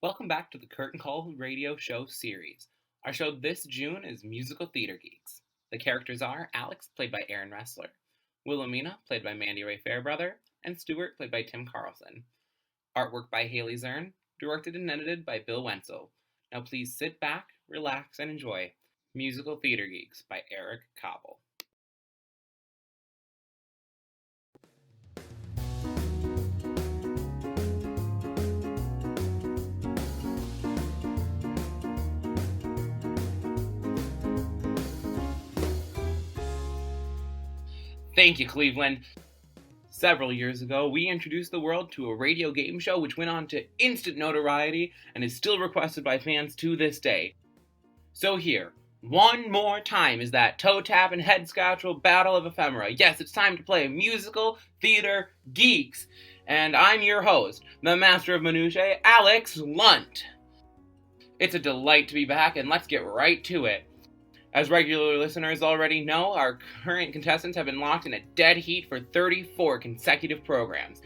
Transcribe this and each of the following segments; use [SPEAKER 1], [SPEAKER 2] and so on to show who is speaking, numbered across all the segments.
[SPEAKER 1] Welcome back to the Curtain Call radio show series. Our show this June is Musical Theater Geeks. The characters are Alex, played by Roessler, Wilomena, played by Mandy Fairbrother, and Stuart, played by Tim Carlson. Artwork by Hailey Zurn, directed and edited by Bill Wencl. Now please sit back, relax, and enjoy Musical Theater Geeks by Eric Coble. Thank you, Cleveland. Several years ago, we introduced the world to a radio game show which went on to instant notoriety and is still requested by fans to this day. So here, one more time, is that toe-tap and head-scratchel battle of ephemera. Yes, it's time to play Musical Theater Geeks. And I'm your host, the master of minutiae, Alex Lunt. It's a delight to be back, and let's get right to it. As regular listeners already know, our current contestants have been locked in a dead heat for 34 consecutive programs.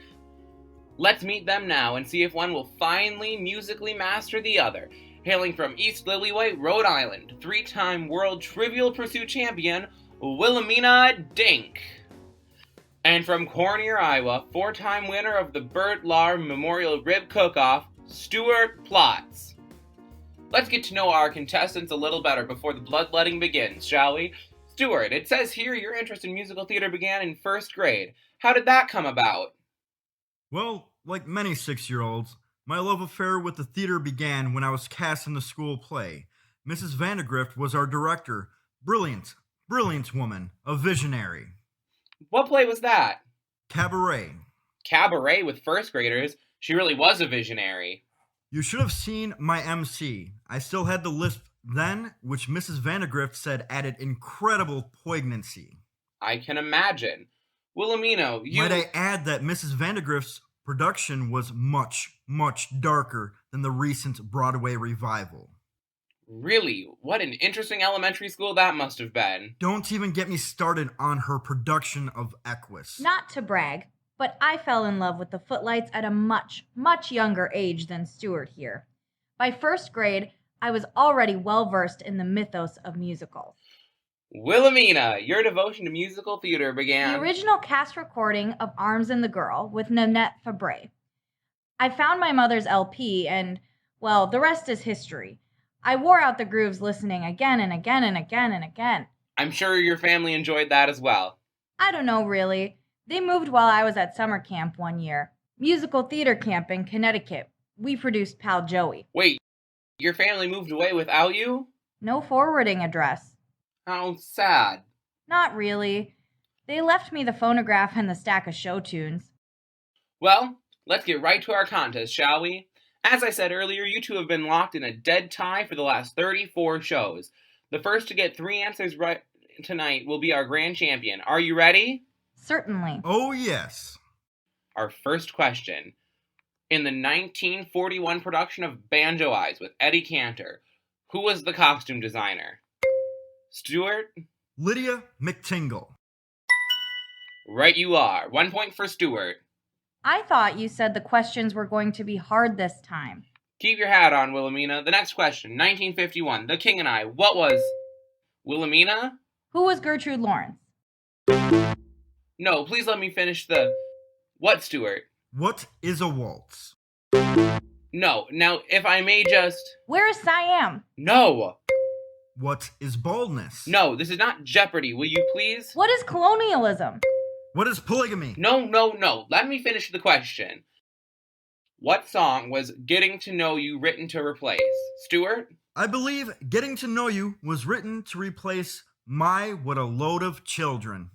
[SPEAKER 1] Let's meet them now and see if one will finally musically master the other. Hailing from East Lillywhite, Rhode Island, 3-time World Trivial Pursuit champion, Wilomena Dink. And from Cornier, Iowa, 4-time winner of the Bert Lahr Memorial Rib Cook-Off, Stuart Plotz. Let's get to know our contestants a little better before the bloodletting begins, shall we? Stuart, it says here your interest in musical theater began in 1st grade. How did that come about?
[SPEAKER 2] Well, like many 6-year-olds, my love affair with the theater began when I was cast in the school play. Mrs. Vandegrift was our director. Brilliant woman, a visionary.
[SPEAKER 1] What play was that?
[SPEAKER 2] Cabaret.
[SPEAKER 1] Cabaret with 1st graders? She really was a visionary.
[SPEAKER 2] You should have seen my MC. I still had the lisp then, which Mrs. Vandegrift said added incredible poignancy.
[SPEAKER 1] I can imagine. Wilomena,
[SPEAKER 2] Might I add that Mrs. Vandegrift's production was much, much darker than the recent Broadway revival.
[SPEAKER 1] Really? What an interesting elementary school that must have been.
[SPEAKER 2] Don't even get me started on her production of Equus.
[SPEAKER 3] Not to brag, but I fell in love with the Footlights at a much, much younger age than Stuart here. By 1st grade, I was already well-versed in the mythos of musicals.
[SPEAKER 1] Wilomena, your devotion to musical theater began...
[SPEAKER 3] The original cast recording of Arms and the Girl with Nanette Fabre. I found my mother's LP and, well, the rest is history. I wore out the grooves listening again and again and again and again.
[SPEAKER 1] I'm sure your family enjoyed that as well.
[SPEAKER 3] I don't know, really. They moved while I was at summer camp one year. Musical theater camp in Connecticut. We produced Pal Joey.
[SPEAKER 1] Wait, your family moved away without you?
[SPEAKER 3] No forwarding address.
[SPEAKER 1] How sad.
[SPEAKER 3] Not really. They left me the phonograph and the stack of show tunes.
[SPEAKER 1] Well, let's get right to our contest, shall we? As I said earlier, you two have been locked in a dead tie for the last 34 shows. The first to get 3 answers right tonight will be our grand champion. Are you ready?
[SPEAKER 3] Certainly.
[SPEAKER 2] Oh, yes.
[SPEAKER 1] Our first question. In the 1941 production of Banjo Eyes with Eddie Cantor, who was the costume designer? Stuart?
[SPEAKER 2] Lydia McTingle.
[SPEAKER 1] Right you are. 1 point for Stuart.
[SPEAKER 3] I thought you said the questions were going to be hard this time.
[SPEAKER 1] Keep your hat on, Wilomena. The next question. 1951. The King and I. What was... Wilomena?
[SPEAKER 3] Who was Gertrude Lawrence?
[SPEAKER 1] No, please let me finish the... What, Stuart?
[SPEAKER 2] What is a waltz?
[SPEAKER 1] No, now, if I may just...
[SPEAKER 3] Where is Siam?
[SPEAKER 1] No!
[SPEAKER 2] What is baldness?
[SPEAKER 1] No, this is not Jeopardy, will you please?
[SPEAKER 3] What is colonialism?
[SPEAKER 2] What is polygamy?
[SPEAKER 1] No. Let me finish the question. What song was Getting to Know You written to replace? Stuart?
[SPEAKER 2] I believe Getting to Know You was written to replace My What a Load of Children.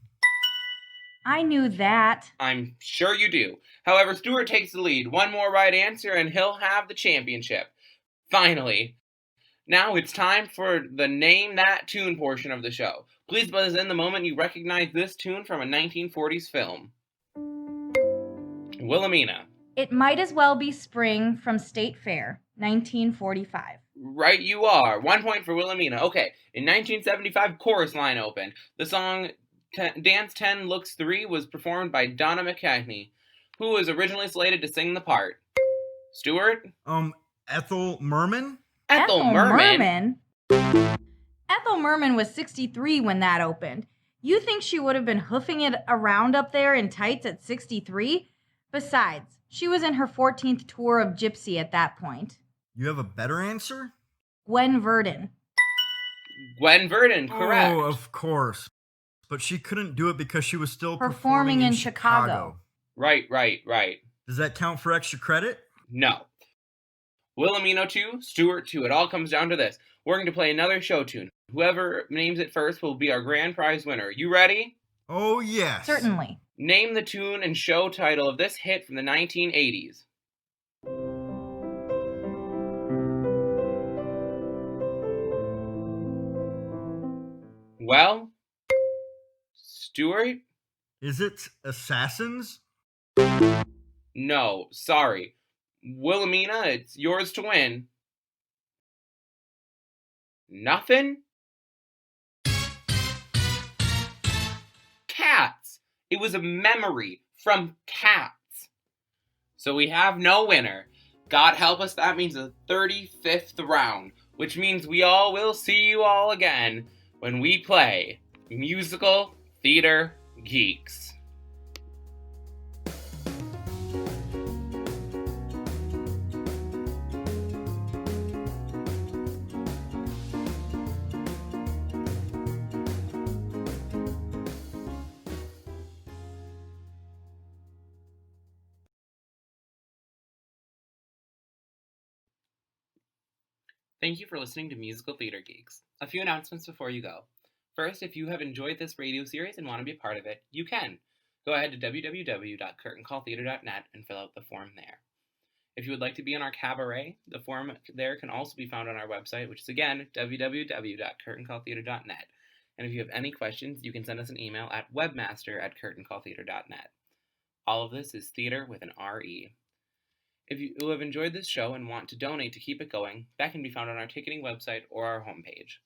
[SPEAKER 3] I knew that.
[SPEAKER 1] I'm sure you do. However, Stuart takes the lead. One more right answer and he'll have the championship. Finally. Now it's time for the Name That Tune portion of the show. Please buzz in the moment you recognize this tune from a 1940s film. Wilomena.
[SPEAKER 3] It Might As Well Be Spring from State Fair, 1945.
[SPEAKER 1] Right you are. 1 point for Wilomena. Okay, in 1975, Chorus Line opened. The song Dance 10 Looks 3 was performed by Donna McKechnie, who was originally slated to sing the part. Stuart?
[SPEAKER 2] Ethel Merman?
[SPEAKER 1] Ethel Merman?
[SPEAKER 3] Ethel Merman was 63 when that opened. You think she would have been hoofing it around up there in tights at 63? Besides, she was in her 14th tour of Gypsy at that point.
[SPEAKER 2] You have a better answer?
[SPEAKER 3] Gwen Verdon.
[SPEAKER 1] Gwen Verdon, correct.
[SPEAKER 2] Oh, of course. But she couldn't do it because she was still
[SPEAKER 3] Performing in Chicago.
[SPEAKER 1] Right.
[SPEAKER 2] Does that count for extra credit?
[SPEAKER 1] No. Wilomena 2, Stuart 2. It all comes down to this. We're going to play another show tune. Whoever names it first will be our grand prize winner. You ready?
[SPEAKER 2] Oh, yes.
[SPEAKER 3] Certainly.
[SPEAKER 1] Name the tune and show title of this hit from the 1980s. Well, Stuart?
[SPEAKER 2] Is it Assassins?
[SPEAKER 1] No, sorry. Wilomena, it's yours to win. Nothing? Cats! It was a memory from Cats. So we have no winner. God help us, that means the 35th round, which means we all will see you all again when we play Musical Theater Geeks. Thank you for listening to Musical Theater Geeks. A few announcements before you go. First, if you have enjoyed this radio series and want to be a part of it, you can. Go ahead to www.CurtainCallThMN and fill out the form there. If you would like to be on our cabaret, the form there can also be found on our website, which is again, www.CurtainCallTheMN. And if you have any questions, you can send us an email at webmaster@CurtainCallTheMN. All of this is theater with an R-E. If you have enjoyed this show and want to donate to keep it going, that can be found on our ticketing website or our homepage.